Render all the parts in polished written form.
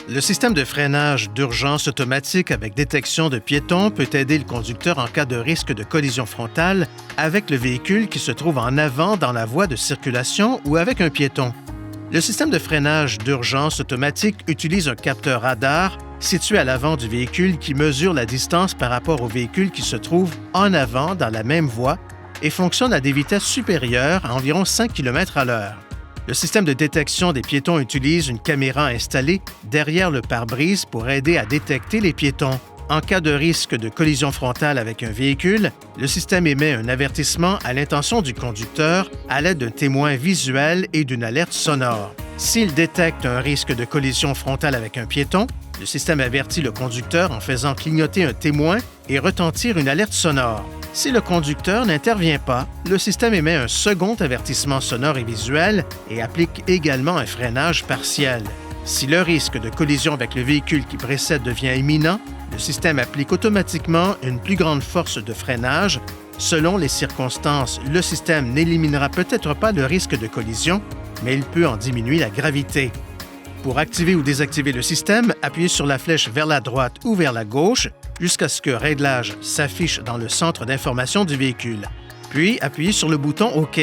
Le système de freinage d'urgence automatique avec détection de piétons peut aider le conducteur en cas de risque de collision frontale avec le véhicule qui se trouve en avant dans la voie de circulation ou avec un piéton. Le système de freinage d'urgence automatique utilise un capteur radar situé à l'avant du véhicule qui mesure la distance par rapport au véhicule qui se trouve en avant dans la même voie et fonctionne à des vitesses supérieures à environ 5 km/h. Le système de détection des piétons utilise une caméra installée derrière le pare-brise pour aider à détecter les piétons. En cas de risque de collision frontale avec un véhicule, le système émet un avertissement à l'intention du conducteur à l'aide d'un témoin visuel et d'une alerte sonore. S'il détecte un risque de collision frontale avec un piéton, le système avertit le conducteur en faisant clignoter un témoin et retentir une alerte sonore. Si le conducteur n'intervient pas, le système émet un second avertissement sonore et visuel et applique également un freinage partiel. Si le risque de collision avec le véhicule qui précède devient imminent, le système applique automatiquement une plus grande force de freinage. Selon les circonstances, le système n'éliminera peut-être pas le risque de collision, mais il peut en diminuer la gravité. Pour activer ou désactiver le système, appuyez sur la flèche vers la droite ou vers la gauche jusqu'à ce que Réglage s'affiche dans le centre d'information du véhicule. Puis, appuyez sur le bouton OK.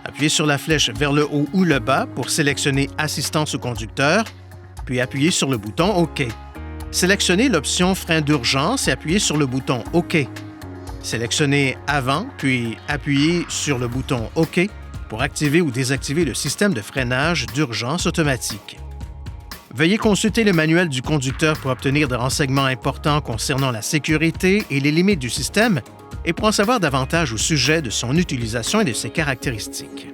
Appuyez sur la flèche vers le haut ou le bas pour sélectionner Assistance au conducteur, puis appuyez sur le bouton OK. Sélectionnez l'option Frein d'urgence et appuyez sur le bouton OK. Sélectionnez Avant, puis appuyez sur le bouton OK pour activer ou désactiver le système de freinage d'urgence automatique. Veuillez consulter le manuel du conducteur pour obtenir des renseignements importants concernant la sécurité et les limites du système et pour en savoir davantage au sujet de son utilisation et de ses caractéristiques.